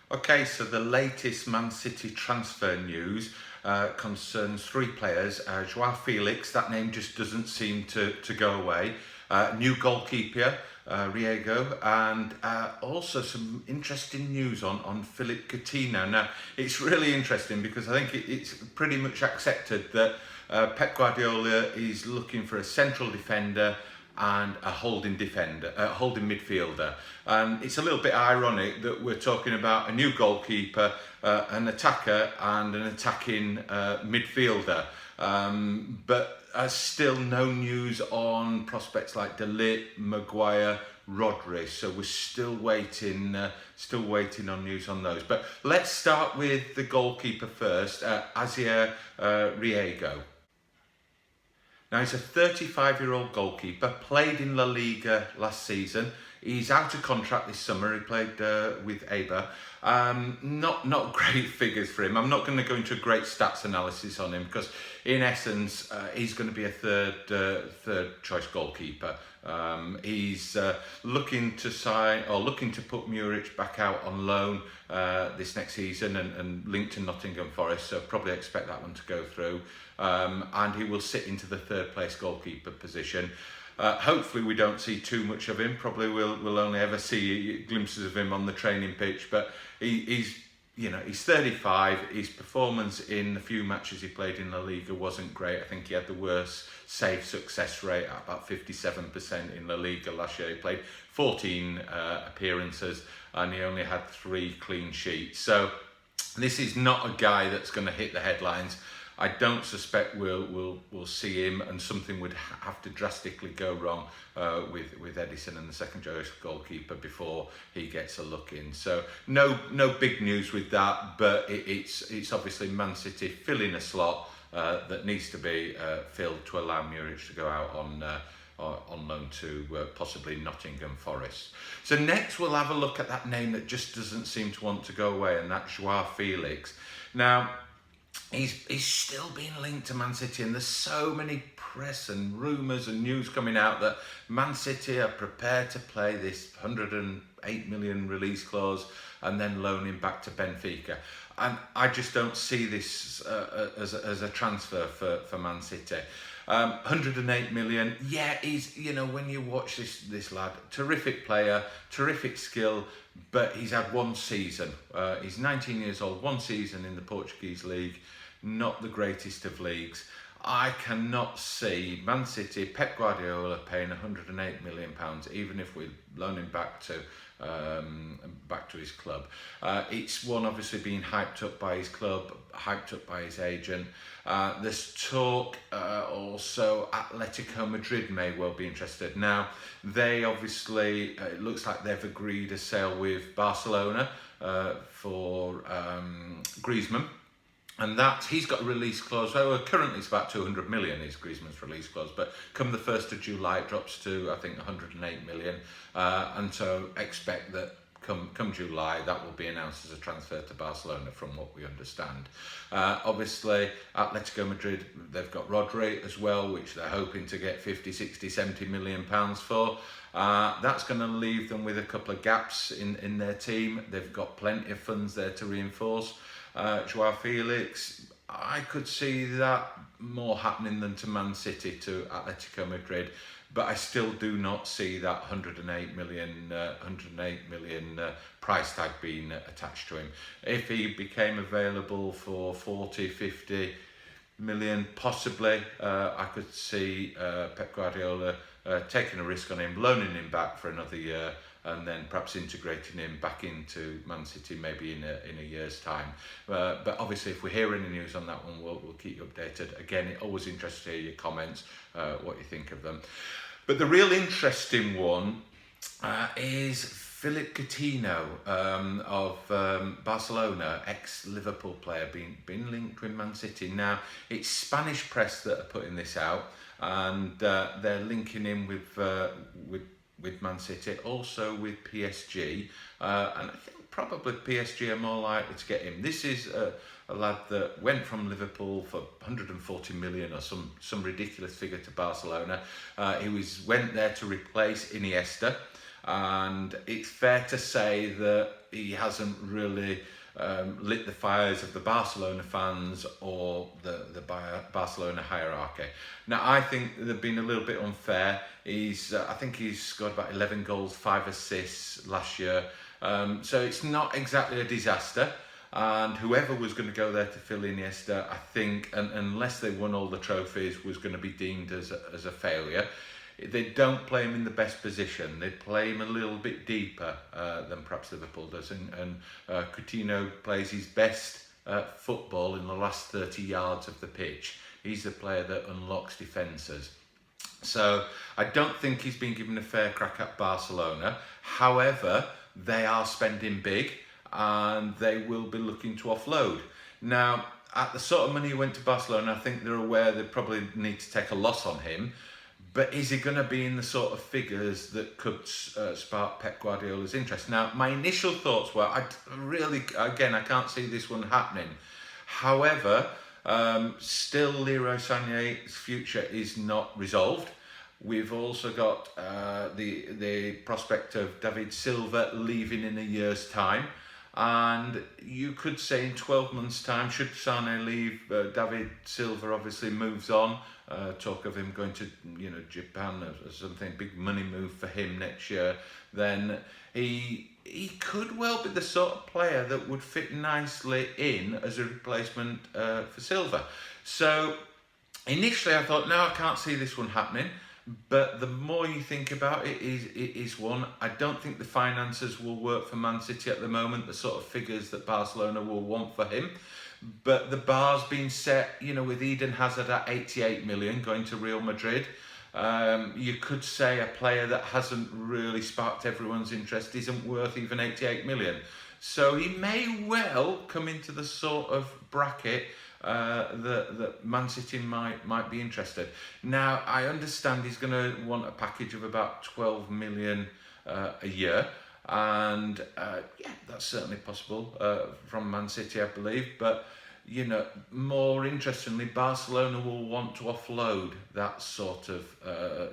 Okay, so the latest Man City transfer news concerns three players. Joao Felix, that name just doesn't seem to go away. New goalkeeper, Riesgo, and also some interesting news on Philippe Coutinho. Now, it's really interesting because I think it's pretty much accepted that Pep Guardiola is looking for a central defender and a holding midfielder. And it's a little bit ironic that we're talking about a new goalkeeper, an attacker and an attacking midfielder. But still no news on prospects like De Ligt, Maguire, Rodri. So we're still waiting on news on those. But let's start with the goalkeeper first, Asier Riesgo. Now, he's a 35-year-old goalkeeper, played in La Liga last season. He's out of contract this summer. He played with Eibar. Not great figures for him. I'm not going to go into a great stats analysis on him because, in essence, he's going to be a third choice goalkeeper. He's looking to put Muric back out on loan this next season and linked to Nottingham Forest. So probably expect that one to go through. And he will sit into the third place goalkeeper position. Hopefully we don't see too much of him. Probably we'll only ever see glimpses of him on the training pitch. But he's 35. His performance in the few matches he played in La Liga wasn't great. I think he had the worst save success rate at about 57% in La Liga last year. He played 14 appearances and he only had 3 clean sheets. So this is not a guy that's going to hit the headlines. I don't suspect we'll see him, and something would have to drastically go wrong with Edison and the second choice goalkeeper before he gets a look in. So no big news with that, but it's obviously Man City filling a slot that needs to be filled to allow Muric to go out on loan to possibly Nottingham Forest. So next we'll have a look at that name that just doesn't seem to want to go away, and that's Joao Felix. Now, he's still being linked to Man City, and there's so many press and rumours and news coming out that Man City are prepared to play this 108 million release clause and then loan him back to Benfica. And I just don't see this as a transfer for Man City. 108 million, yeah, he's, when you watch this lad, terrific player, terrific skill, but he's had one season. He's 19 years old, one season in the Portuguese league, not the greatest of leagues. I cannot see Man City, Pep Guardiola paying £108 million, even if we loan him back to his club. It's one obviously being hyped up by his club, hyped up by his agent. There's talk also Atletico Madrid may well be interested. Now, they obviously, it looks like they've agreed a sale with Barcelona for Griezmann. And that he's got a release clause. Well, currently it's about 200 million is Griezmann's release clause, but come the 1st of July it drops to I think 108 million. And so expect that come July that will be announced as a transfer to Barcelona, from what we understand. Obviously Atletico Madrid, they've got Rodri as well, which they're hoping to get 50, 60, 70 million pounds for. That's going to leave them with a couple of gaps in their team. They've got plenty of funds there to reinforce. Joao Felix, I could see that more happening than to Man City, to Atletico Madrid, but I still do not see that 108 million price tag being attached to him. If he became available for 40, 50 million, possibly, I could see Pep Guardiola taking a risk on him, loaning him back for another year, and then perhaps integrating him back into Man City maybe in a year's time. But obviously, if we hear any news on that one, we'll keep you updated. Again, it always interests to hear your comments, what you think of them. But the real interesting one is Philippe Coutinho of Barcelona, ex-Liverpool player, being linked with Man City. Now, it's Spanish press that are putting this out, and they're linking him with Man City, also with PSG, and I think probably PSG are more likely to get him. This is a lad that went from Liverpool for 140 million or some ridiculous figure to Barcelona. He went there to replace Iniesta. and it's fair to say that he hasn't really lit the fires of the Barcelona fans or the Barcelona hierarchy. Now, I think they've been a little bit unfair. I think he's scored about 11 goals, 5 assists last year. So it's not exactly a disaster. And whoever was going to go there to fill Iniesta, I think, unless they won all the trophies, was going to be deemed as a failure. They don't play him in the best position. They play him a little bit deeper than perhaps Liverpool does. And Coutinho plays his best football in the last 30 yards of the pitch. He's the player that unlocks defences. So I don't think he's been given a fair crack at Barcelona. However, they are spending big and they will be looking to offload. Now, at the sort of money he went to Barcelona, I think they're aware they probably need to take a loss on him. But is he going to be in the sort of figures that could spark Pep Guardiola's interest? Now, my initial thoughts were, I can't see this one happening. However, still Leroy Sané's future is not resolved. We've also got the prospect of David Silva leaving in a year's time. And you could say in 12 months' time, should Sané leave, David Silva obviously moves on. Talk of him going to Japan or something, big money move for him next year. Then he could well be the sort of player that would fit nicely in as a replacement for Silva. So initially I thought, no, I can't see this one happening. But the more you think about it, is one. I don't think the finances will work for Man City at the moment, the sort of figures that Barcelona will want for him. But the bar's been set, with Eden Hazard at 88 million going to Real Madrid. You could say a player that hasn't really sparked everyone's interest isn't worth even 88 million. So he may well come into the sort of bracket that Man City might be interested. Now, I understand he's going to want a package of about 12 million a year. And that's certainly possible from Man City, I believe. But, more interestingly, Barcelona will want to offload that sort of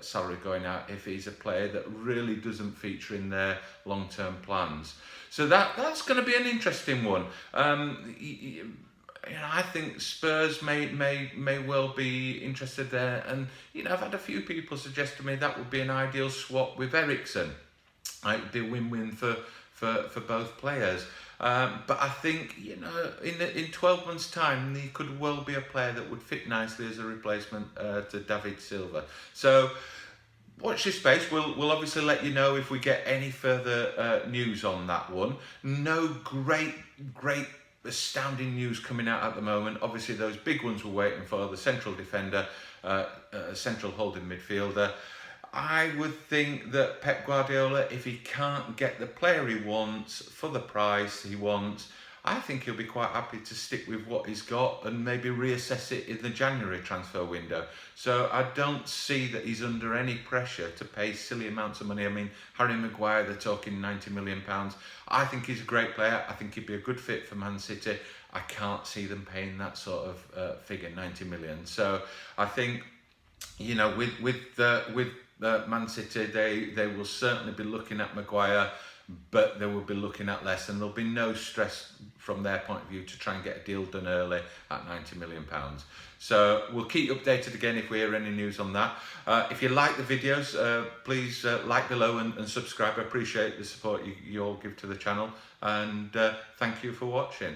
salary going out if he's a player that really doesn't feature in their long-term plans. So that's going to be an interesting one. I think Spurs may well be interested there. And, I've had a few people suggest to me that would be an ideal swap with Eriksen. It would be a win-win for both players. But I think, in 12 months' time, he could well be a player that would fit nicely as a replacement to David Silva. So watch this space. We'll obviously let you know if we get any further news on that one. No great astounding news coming out at the moment. Obviously, those big ones we're waiting for, the central defender, central holding midfielder. I would think that Pep Guardiola, if he can't get the player he wants for the price he wants, I think he'll be quite happy to stick with what he's got and maybe reassess it in the January transfer window. So I don't see that he's under any pressure to pay silly amounts of money. I mean, Harry Maguire, they're talking £90 million. I think he's a great player. I think he'd be a good fit for Man City. I can't see them paying that sort of figure, 90 million. So I think, with Man City, they will certainly be looking at Maguire, but they will be looking at less, and there'll be no stress from their point of view to try and get a deal done early at £90 million. So we'll keep you updated again if we hear any news on that. If you like the videos, please like below and subscribe. I appreciate the support you all give to the channel, and thank you for watching.